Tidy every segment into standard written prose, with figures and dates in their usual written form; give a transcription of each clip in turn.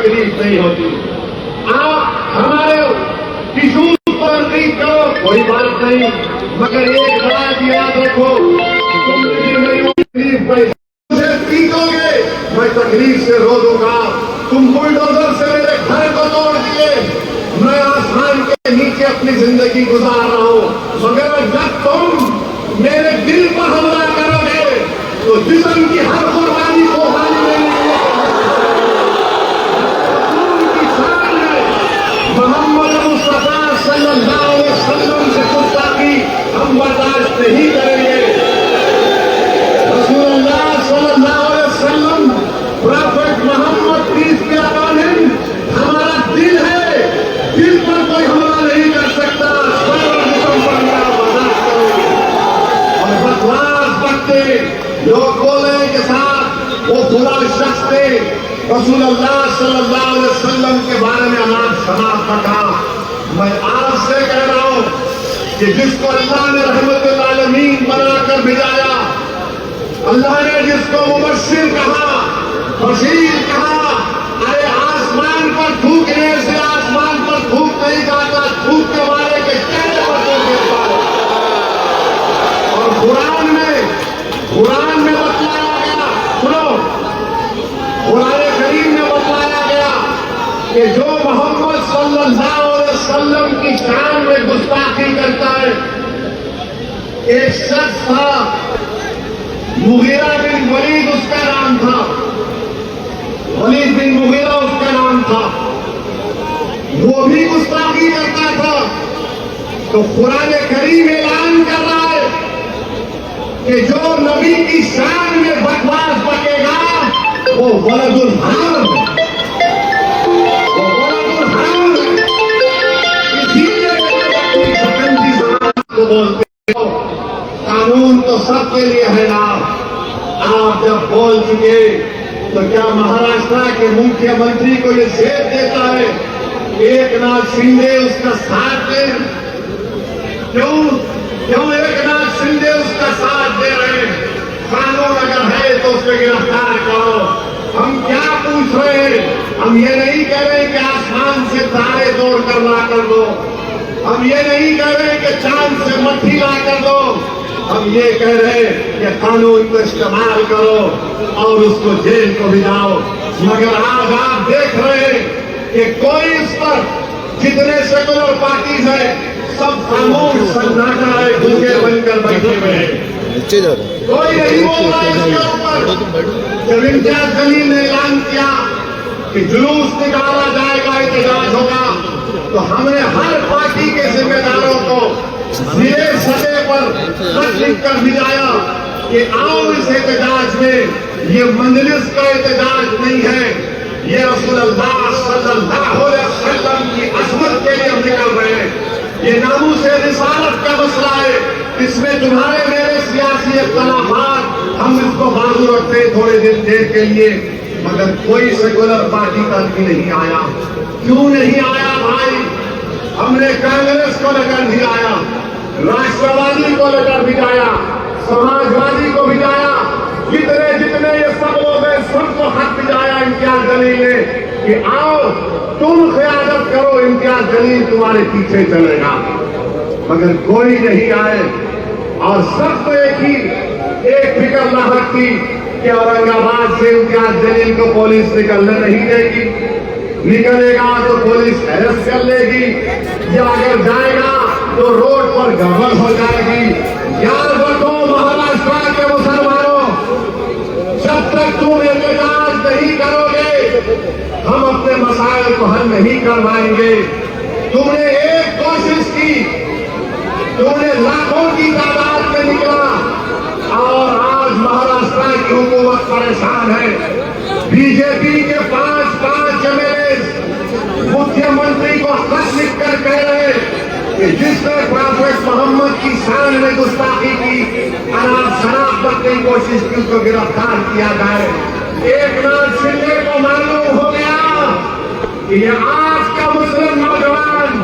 تکلیف نہیں ہوتی. آپ ہمارے ٹیشوز کو تنقید کرو کوئی بات نہیں, مگر ایک بات یاد رکھو, تم میری تکلیف پیسے پیٹو گے, میں تکلیف سے رو دوں گا. تم بلڈوزر سے میرے گھر کو توڑ دیے, میں آسمان کے نیچے اپنی زندگی گزار رہا ہوں, مگر جب تم میرے دل پر حملہ کرو گے تو جسم کی ہر قربانی کو حالی نہیں کی شان ہے. محمد مصطفیٰ صلی اللہ علیہ وسلم سے گستاخی ہم برداشت نہیں کریں گے. رسول اللہ صلی اللہ علیہ وسلم prophet Muhammad peace be upon ہم ہمارا دل ہے, دل پر کوئی حملہ نہیں کر سکتا. لوگ بولنے کے ساتھ وہ خدا شخص تھے, رسول اللہ صلی اللہ علیہ وسلم کے بارے میں ہمارا شناخت رکھا. میں آپ سے کہہ رہا ہوں کہ جس کو اللہ نے رحمت للعالمین بنا کر بھیجایا, اللہ نے جس کو مبشر کہا, بشیر کہا, ارے آسمان پر تھوکنے سے آسمان پر تھوک نہیں جاتا, تھوکنے والے کے چہرے پر تھوک دیتا ہے. اور قرآن میں بتلایا گیا, سنو, قرآن کریم میں بتلایا گیا کہ جو محمد صلی اللہ علیہ وسلم کی شان میں گستاخی کرتا ہے, ایک شخص تھا مغیرہ بن ولید اس کا نام تھا, ولید بن مغیرہ اس کا نام تھا, وہ بھی گستاخی کرتا تھا. تو قرآن کریم اعلان کر رہا ہے کہ جو نبی کی شان میں بکواس بکے گا وہ ولد الحرام ہے, وہ ولد الحرام ہے. اسی لیے سکنجی زبان کو بولتے ہو, قانون تو سب کے لیے ہے نا. آپ جب بول چکے تو کیا مہاراشٹر کے مکھیہ منتری کو یہ زیب دیتا ہے ایک ناتھ شندے اس کا ساتھ دے؟ کیوں ایک ناتھ شندے اس کا ساتھ دے رہے ہیں؟ قانون اگر ہے تو اس پہ گرفتار کرو. ہم کیا پوچھ رہے ہیں؟ ہم یہ نہیں کہہ رہے کہ آسمان سے تارے توڑ کر لا کر دو, ہم یہ نہیں کہہ رہے کہ چاند سے مٹی لا کر دو, ہم یہ کہہ رہے کہ قانون کو استعمال کرو اور اس کو جیل کو بھجاؤ. مگر آج آپ دیکھ رہے ہیں کہ کوئی اس پر, جتنے سیکولر پارٹیز ہیں سب خاموش سناٹا ہے, بھوکے بن کر بیٹھے ہوئے ہیں, کوئی نہیں بول رہا ہے اس کے اوپر. جب امتیاز جلیل نے اعلان کیا کہ جلوس نکالا جائے گا, احتجاج ہوگا, تو ہم نے ہر پارٹی کے ذمہ داروں کو زیر سطح پر خط لکھ کر بھیجایا کہ آؤ اس احتجاج میں. یہ مجلس کا احتجاج نہیں ہے, یہ رسول اللہ صلی اللہ علیہ وسلم کی عظمت کے لیے ہم نکل رہے ہیں. یہ ناموس رسالت کا مسئلہ ہے, اس میں تمہارے میرے سیاسی اختلافات ہم اس کو بازو رکھتے ہیں تھوڑے دیر کے لیے, مگر کوئی سیکولر پارٹی کا بھی نہیں آیا. کیوں نہیں آیا بھائی؟ ہم نے کانگریس کو لے کر بھجایا, راشٹروادی کو لے کر بھجایا, سماجوادی کو بھجایا, جتنے یہ سب لوگ ہیں سب کو خط بھجایا امتیاز جلیل نے کہ آؤ تم قیادت کرو, امتیاز جلیل تمہارے پیچھے چلے گا. مگر کوئی نہیں آئے, اور سب کو ایک فکر لاحق تھی کہ اورنگ آباد سے امتیاز جلیل کو پولیس نکلنے نہیں دے گی, نکلے گا تو پولیس اریسٹ کر لے گی, یا اگر جائے گا تو روڈ پر گڑبڑ ہو جائے گی. یاد رکھو مہاراشٹر کے مسلمانوں, جب تک تم احتجاج نہیں کرو گے ہم اپنے مسائل کو حل نہیں کروائیں گے. تم نے ایک کوشش کی, تم نے لاکھوں کی تعداد میں نکلا, اور آج مہاراشٹر کی حکومت پریشان ہے. بی جے پی کے 5 ایم ایل اے مکھیہ منتری کو خط لکھ کر کہہ رہے کہ جس نے پرافٹ محمد کی شان میں گستاخی کی, آپ شناخت کرنے کی کوشش کی, اس کو گرفتار کیا جائے. ایک ناتھ شندے کو معلوم ہو گیا کہ یہ آج کا مسلم نوجوان,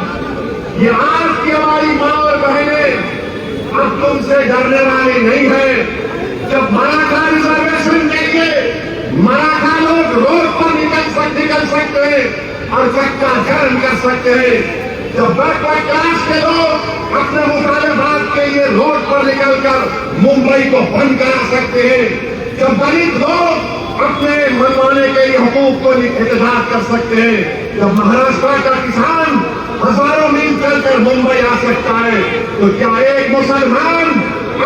یہ آج کی ہماری ماں اور بہنیں اب تم سے ڈرنے والی نہیں ہے. جب مراٹھا ریزرویشن دیں گے, مراٹھا لوگ روڈ پر نکل سکتے सकते हैं और चक्का जाम कर सकते हैं। जब बैकवर्ड क्लास के लोग अपने मुतालबात के लिए रोड पर निकलकर मुंबई को बंद करा सकते हैं, जब दलित लोग अपने मनवाने के लिए हुकूक को एहतजाज कर सकते हैं, जब महाराष्ट्र का किसान हजारों मील चलकर मुंबई आ सकता है, तो क्या एक मुसलमान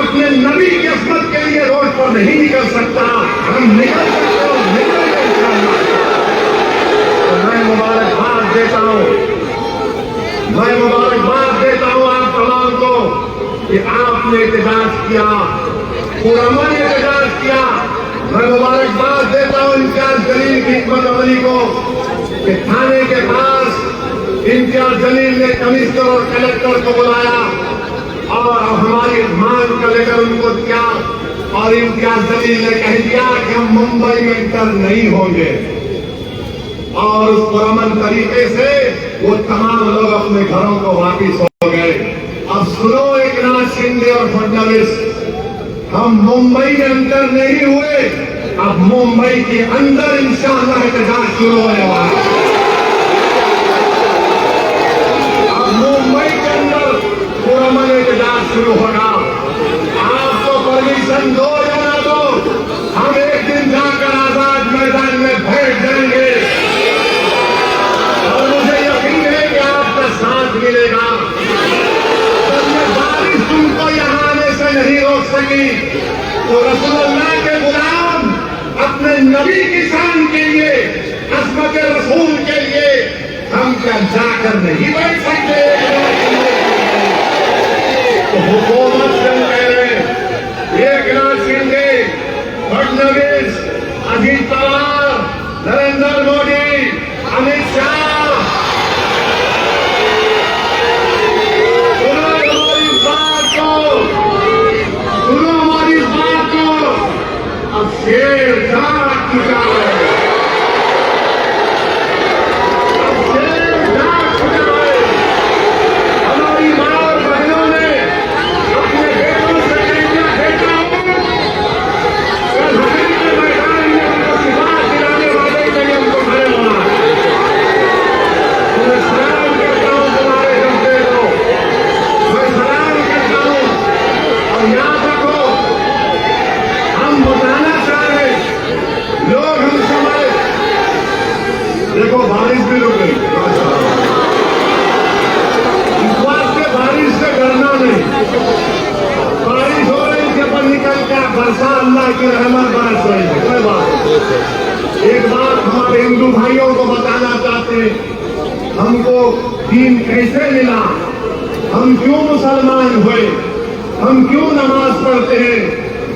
अपने नबी की अजमत के लिए रोड पर नहीं निकल सकता? हम निकल सकते हैं, निकलेंगे इंशाअल्लाह। तो मैं मुबारकबाद देता हूँ, मैं मुबारकबाद देता हूँ आप तमाम को कि आपने एहतजाज किया, पुरअमन एहतजाज किया। मैं मुबारकबाद देता हूँ इम्तियाज जलील की हिकमत अमली को कि थाने के पास इम्तियाज जलील ने कमिश्नर और कलेक्टर को बुलाया और हमारी मांग को लेकर उनको दिया, और इम्तियाज जलील ने कह दिया कि हम मुंबई में इंटर नहीं होंगे, और उस पुरअमन तरीके से वो तमाम लोग अपने घरों को वापिस हो गए। अब सुनो एकनाथ शिंदे और फडणवीस, हम मुंबई में अंदर नहीं हुए, अब मुंबई के अंदर इंशाअल्लाह एहतजाज शुरू होने वाला है। अब मुंबई के अंदर पुरअमन एहतजाज शुरू होगा। आपको परमिशन दो या ना दो, हम एक दिन जाकर आजाद मैदान में बैठ जाएंगे और मुझे यकीन है कि आपका साथ मिलेगा। बारिश तुमको यहाँ आने से नहीं रोक सकी, तो रसूलुल्लाह के गुलाम अपने नबी की शान के लिए, अज़मत रसूल के लिए हम क्या जाकर नहीं बैठ सकते? तो हुकूमत से कह रहे एकनाथ शिंदे, फडणवीस, अजीत पवार, नरेंद्र मोदी, अमित शाह, शेर जाग चुका है, अब शेर जाग चुका है। हमारी माँ और बहनों ने अपने बेटों से कहना, बेटा कल हसन के मैदान में उनको सिफात दिलाने वाले के लिए हमको खड़े होना है। मैं सलाम करता हूँ तुम्हारे जमते को, मैं सलाम करता हूँ। और याद रखो, हम बताना लोग हम समझ, देखो बारिश भी रुक गई, इस बात से बारिश से डरना नहीं। बारिश हो रही थी पर निकल कर बरसा, अल्लाह की रहमत बरस रही है, कोई बात। एक बात हमारे हिंदू भाइयों को बताना चाहते हैं, हमको दीन कैसे मिला, हम क्यों मुसलमान हुए, हम क्यों नमाज पढ़ते हैं,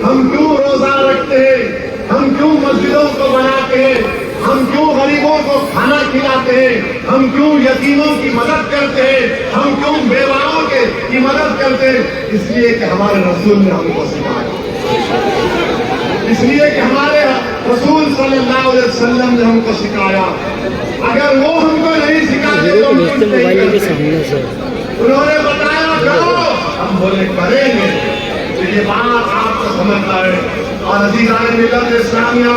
हम क्यों रोजा रखते हैं, हम क्यों मस्जिदों को बनाते हैं, हम क्यों गरीबों को खाना खिलाते हैं, हम क्यों यतीमों की मदद करते हैं, हम क्यों बेवाओं की मदद करते हैं? इसलिए कि हमारे रसूल ने हमको सिखाया, इसलिए कि हमारे रसूल सल्लल्लाहु अलैहि वसल्लम ने हमको सिखाया। अगर वो हमको नहीं सिखाते तो हम नहीं करते। उन्होंने बताया करो, हम बोले करेंगे। तो ये बात आपको समझना है। और अज़ीज़ान मिल्लत इस्लामिया,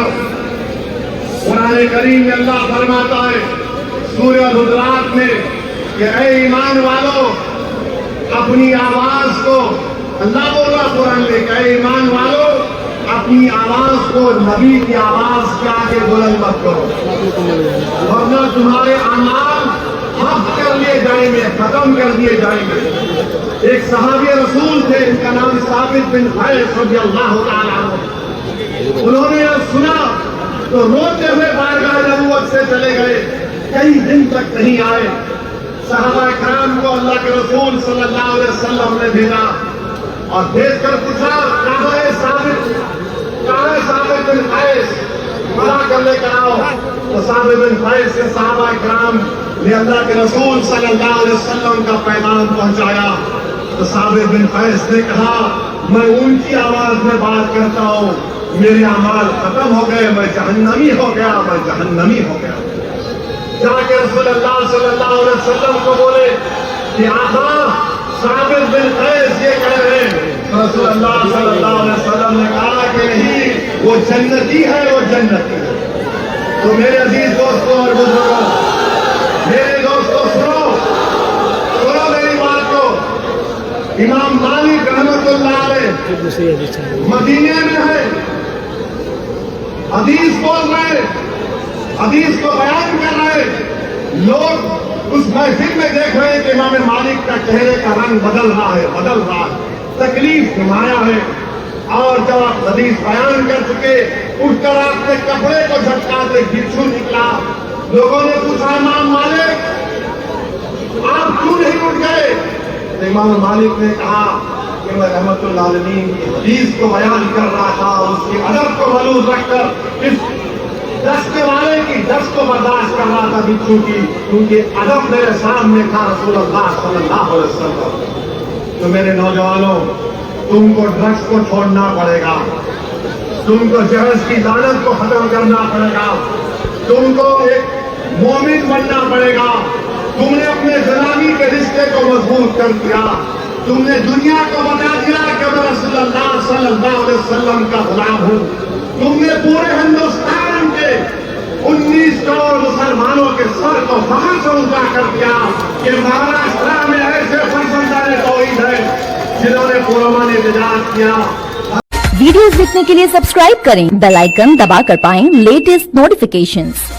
कुरान करीम में अल्लाह फरमाता है सूरह हुज़ुरात में कि ऐ ईमान वालों, अपनी आवाज को, अल्लाह बोला कुरान में कि ऐ ईमान वालों, अपनी आवाज को नबी की आवाज के आगे बुलंद मत करो, वरना तुम्हारे अमाल हफ़ कर लिए जाएंगे, खत्म कर दिए जाएंगे। एक सहाबी रसूल थे, इनका नाम साबित बिन क़ैस रज़ियल्लाहु तआला अन्हु। उन्होंने जब सुना तो रोते हुए बारगाह नबूवत से चले गए, कई दिन तक नहीं आए। सहाबा किराम को अल्लाह के रसूल सल्लल्लाहु अलैहि वसल्लम ने भेजा और देखकर पूछा, कहाँ है साबित, कहाँ है साबित बिन क़ैस, बुला कर लेकर आओ। तो साबित बिन क़ैस के सहाबा किराम ने अल्लाह के रसूल सल्लल्लाहु अलैहि वसल्लम का पैगाम पहुंचाया। तो साबित बिन क़ैस ने कहा, मैं ऊंची आवाज में बात करता हूँ, मेरे अमाल खत्म हो गए, मैं जहन्नमी हो गया, मैं जहन्नमी हो गया। जाके रसूलुल्लाह सल्लल्लाहु अलैहि वसल्लम को बोले कि आका साबित बिन क़ैस ये कह रहे हैं। तो रसूलुल्लाह सल्लल्लाहु अलैहि वसल्लम ने कहा कि नहीं, वो जन्नती है, वो जन्नती है। तो मेरे अजीज दोस्तों और बुजुर्गों, मेरे दोस्तों सुनो मेरी बात को। इमाम मालिक रहमतुल्लाह अलैह मदीने में है, हदीस बोल रहे, हदीस को बयान कर रहे, लोग उस महफिल में देख रहे हैं कि इमाम मालिक का चेहरे का रंग बदल रहा है, तकलीफ नुमाया है। और जब आप हदीस बयान कर चुके, उठकर आपने कपड़े को झटकाते भिक्षु निकला। लोगों ने पूछा, इमाम मालिक आप क्यों नहीं उठ गए? तो इमाम मालिक ने कहा कि मैं रहमतुल्लाह अलमीन की हदीस को बयान कर रहा था, उसके अदब को मलूज रखकर इस दस्त वाले की दस्त को बर्दाश्त कर रहा था भिक्षु की, क्योंकि अदब मेरे सामने था रसूलुल्लाह सल्लल्लाहु अलैहि वसल्लम। तो मेरे नौजवानों, तुमको ड्रग्स को छोड़ना पड़ेगा, तुमको जहर की लानत को खत्म करना पड़ेगा, तुमको एक मोमिन बनना पड़ेगा। तुमने अपने गुलामी के रिश्ते को मजबूत कर दिया, तुमने दुनिया को बता दिया कि मैं रसूलुल्लाह सल्लल्लाहु अलैहि वसल्लम का गुलाम हूँ। तुमने पूरे हिंदुस्तान के 19 करोड़ मुसलमानों के सर को फखर से ऊंचा कर दिया कि महाराष्ट्र में ऐसे फर्जंदाने तौहीद है जिन्होंने कोरोना ने निजात किया। वीडियोस देखने के लिए सब्सक्राइब करें, बेल आइकन दबाकर पाएं लेटेस्ट नोटिफिकेशंस।